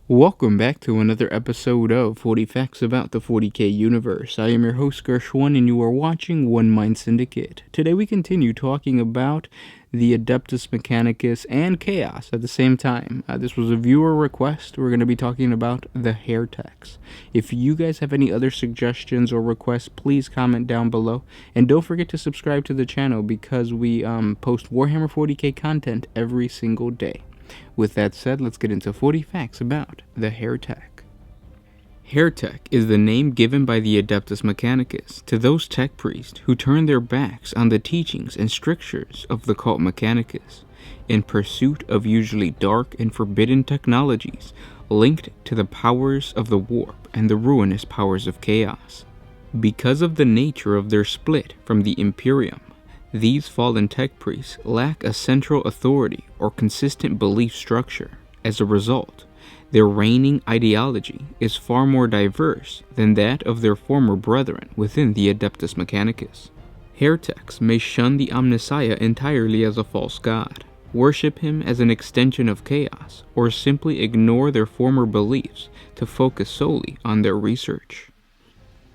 Welcome back to another episode of 40 Facts About the 40K Universe. I am your host Gershwin and you are watching One Mind Syndicate. Today we continue talking about the Adeptus Mechanicus and Chaos at the same time. This was a viewer request. We're going to be talking about the Hereteks. If you guys have any other suggestions or requests, please comment down below. And don't forget to subscribe to the channel because we post Warhammer 40K content every single day. With that said, let's get into 40 facts about the Heretek. Heretek is the name given by the Adeptus Mechanicus to those tech priests who turn their backs on the teachings and strictures of the cult Mechanicus in pursuit of usually dark and forbidden technologies linked to the powers of the warp and the ruinous powers of chaos. Because of the nature of their split from the Imperium, these fallen tech priests lack a central authority or consistent belief structure. As a result, their reigning ideology is far more diverse than that of their former brethren within the Adeptus Mechanicus. Hereteks may shun the Omnissiah entirely as a false god, worship him as an extension of chaos, or simply ignore their former beliefs to focus solely on their research.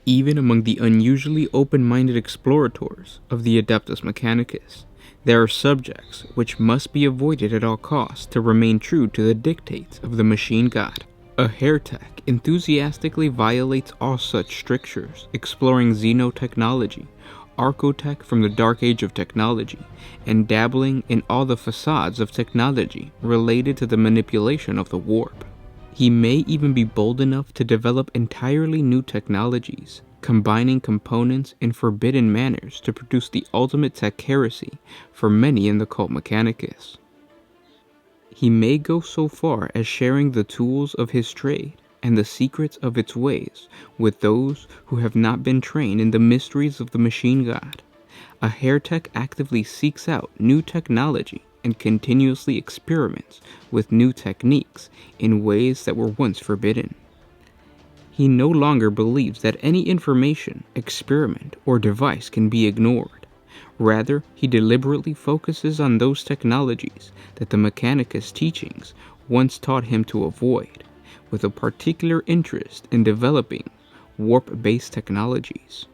Even among the unusually open-minded explorators of the Adeptus Mechanicus, there are subjects which must be avoided at all costs to remain true to the dictates of the machine god. A Heretek enthusiastically violates all such strictures, exploring xenotechnology, archotech from the dark age of technology, and dabbling in all the facades of technology related to the manipulation of the warp. He may even be bold enough to develop entirely new technologies, combining components in forbidden manners to produce the ultimate tech heresy for many in the cult Mechanicus. He may go so far as sharing the tools of his trade and the secrets of its ways with those who have not been trained in the mysteries of the machine god. A Heretek actively seeks out new technology and continuously experiments with new techniques in ways that were once forbidden. He no longer believes that any information, experiment, or device can be ignored. Rather, he deliberately focuses on those technologies that the Mechanicus teachings once taught him to avoid, with a particular interest in developing warp-based technologies.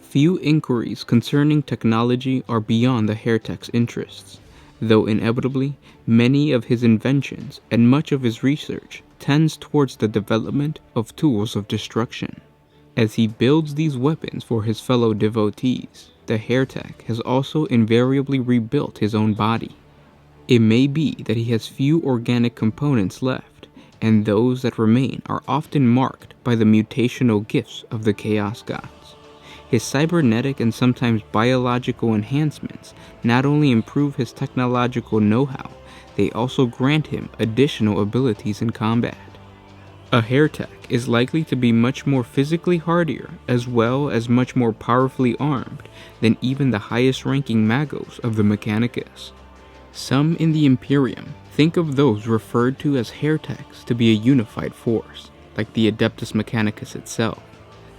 Few inquiries concerning technology are beyond the Heretek's interests, though inevitably, many of his inventions and much of his research tends towards the development of tools of destruction. As he builds these weapons for his fellow devotees, the Heretek has also invariably rebuilt his own body. It may be that he has few organic components left, and those that remain are often marked by the mutational gifts of the Chaos Gods. His cybernetic and sometimes biological enhancements not only improve his technological know-how, they also grant him additional abilities in combat. A Heretek is likely to be much more physically hardier as well as much more powerfully armed than even the highest-ranking magos of the Mechanicus. Some in the Imperium think of those referred to as Hereteks to be a unified force, like the Adeptus Mechanicus itself.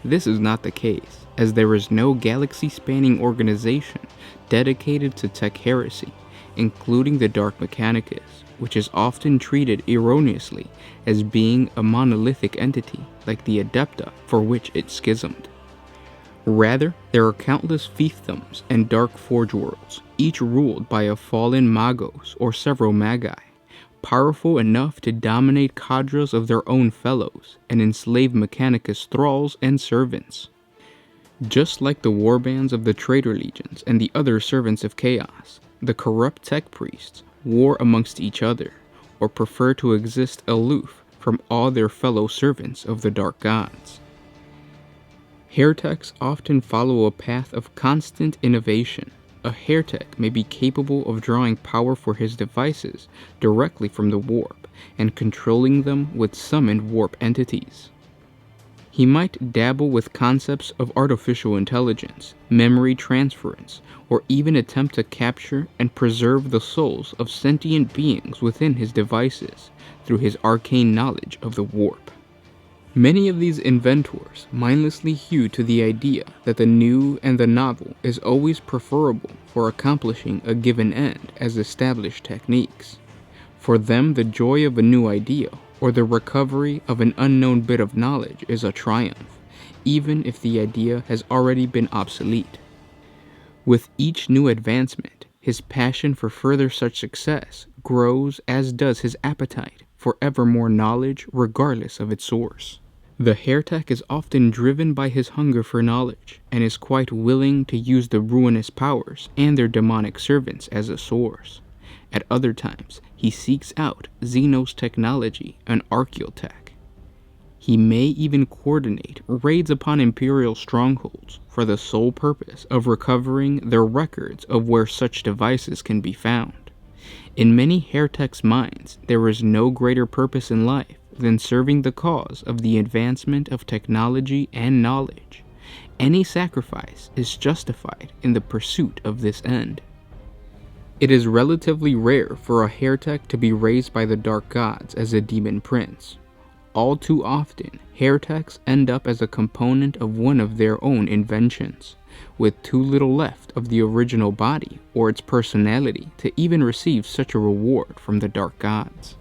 This is not the case, as there is no galaxy-spanning organization dedicated to tech heresy, including the Dark Mechanicus, which is often treated erroneously as being a monolithic entity like the Adepta for which it schismed. Rather, there are countless fiefdoms and dark forge worlds, each ruled by a fallen magos or several magi, powerful enough to dominate cadres of their own fellows and enslave Mechanicus thralls and servants. Just like the warbands of the traitor legions and the other servants of chaos, the corrupt tech priests war amongst each other, or prefer to exist aloof from all their fellow servants of the dark gods. Hereteks often follow a path of constant innovation. A Heretek may be capable of drawing power for his devices directly from the warp and controlling them with summoned warp entities. He might dabble with concepts of artificial intelligence, memory transference, or even attempt to capture and preserve the souls of sentient beings within his devices through his arcane knowledge of the warp. Many of these inventors mindlessly hew to the idea that the new and the novel is always preferable for accomplishing a given end as established techniques. For them, the joy of a new idea or the recovery of an unknown bit of knowledge is a triumph, even if the idea has already been obsolete. With each new advancement, his passion for further such success grows, as does his appetite for ever more knowledge regardless of its source. The Heretek is often driven by his hunger for knowledge, and is quite willing to use the ruinous powers and their demonic servants as a source. At other times, he seeks out Xenos technology and Archaeotech. He may even coordinate raids upon Imperial strongholds for the sole purpose of recovering their records of where such devices can be found. In many Heretek's minds, there is no greater purpose in life than serving the cause of the advancement of technology and knowledge. Any sacrifice is justified in the pursuit of this end. It is relatively rare for a Heretek to be raised by the Dark Gods as a demon prince. All too often, Hereteks end up as a component of one of their own inventions, with too little left of the original body or its personality to even receive such a reward from the Dark Gods.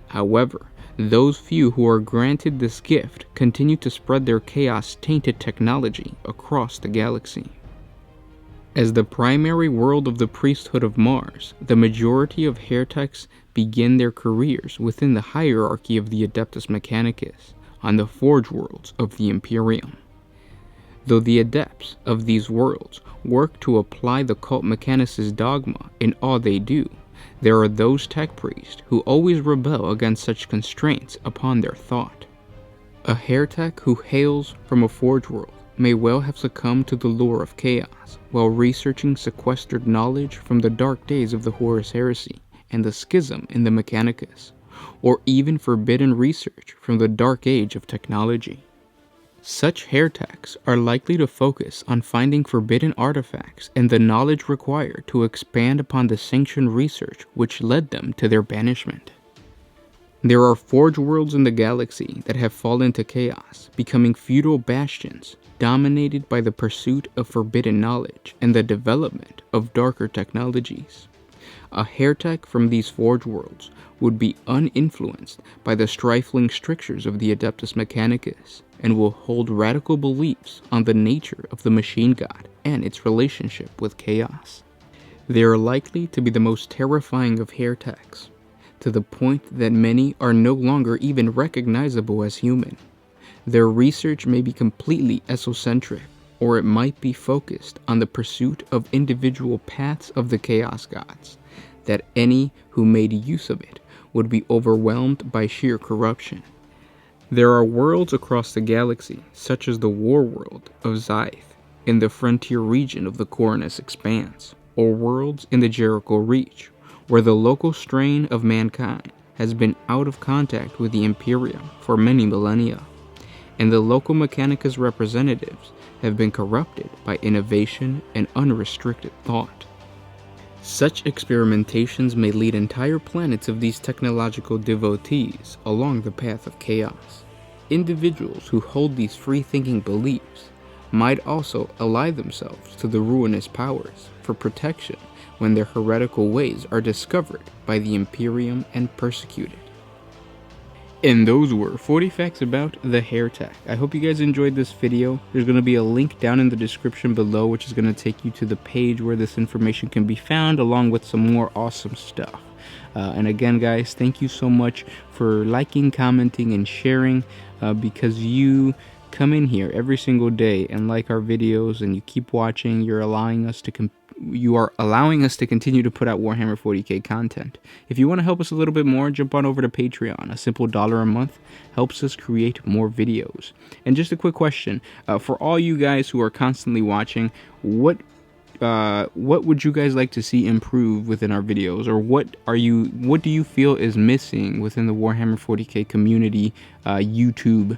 However, those few who are granted this gift continue to spread their chaos-tainted technology across the galaxy. As the primary world of the priesthood of Mars, the majority of Hereteks begin their careers within the hierarchy of the Adeptus Mechanicus, on the Forge worlds of the Imperium. Though the adepts of these worlds work to apply the Cult Mechanicus dogma in all they do, there are those tech priests who always rebel against such constraints upon their thought. A Heretek who hails from a Forge world may well have succumbed to the lure of chaos while researching sequestered knowledge from the dark days of the Horus Heresy and the schism in the Mechanicus, or even forbidden research from the dark age of technology. Such Hereteks are likely to focus on finding forbidden artifacts and the knowledge required to expand upon the sanctioned research which led them to their banishment. There are Forge worlds in the galaxy that have fallen to chaos, becoming feudal bastions dominated by the pursuit of forbidden knowledge and the development of darker technologies. A Heretek from these Forge worlds would be uninfluenced by the stifling strictures of the Adeptus Mechanicus, and will hold radical beliefs on the nature of the machine god and its relationship with chaos. They are likely to be the most terrifying of Hereteks, to the point that many are no longer even recognizable as human. Their research may be completely esocentric, or it might be focused on the pursuit of individual paths of the Chaos Gods, that any who made use of it would be overwhelmed by sheer corruption. There are worlds across the galaxy, such as the War World of Zyth, in the frontier region of the Coronus Expanse, or worlds in the Jericho Reach, where the local strain of mankind has been out of contact with the Imperium for many millennia, and the local Mechanicus representatives have been corrupted by innovation and unrestricted thought. Such experimentations may lead entire planets of these technological devotees along the path of chaos. Individuals who hold these free-thinking beliefs might also ally themselves to the ruinous powers for protection when their heretical ways are discovered by the Imperium and persecuted. And those were 40 facts about the Heretek. I hope you guys enjoyed this video. There's going to be a link down in the description below, which is going to take you to the page where this information can be found, along with some more awesome stuff. And again, guys, thank you so much for liking, commenting, and sharing, because you come in here every single day and like our videos, and you keep watching. You are allowing us to continue to put out Warhammer 40K content. If you want to help us a little bit more, jump on over to Patreon. A simple $1 a month helps us create more videos. And just a quick question, for all you guys who are constantly watching, what would you guys like to see improve within our videos, or what do you feel is missing within the Warhammer 40K community, YouTube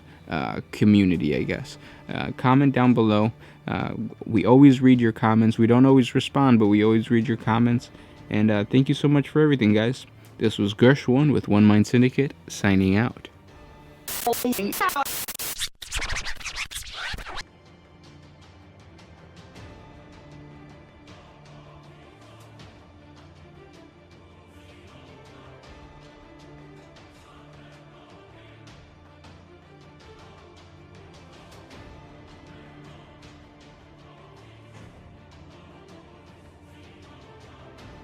community, I guess? Comment down below. We always read your comments. We don't always respond, but we always read your comments. And thank you so much for everything, guys. This was Gershwin with One Mind Syndicate, signing out.